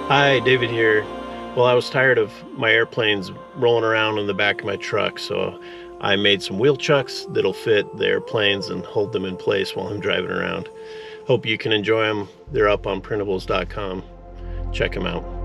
Hi, David here. Well, I was tired of my airplanes rolling around in the back of my truck, so I made some wheel chucks that'll fit the airplanes and hold them in place while I'm driving around. Hope you can enjoy them. They're up on printables.com. Check them out.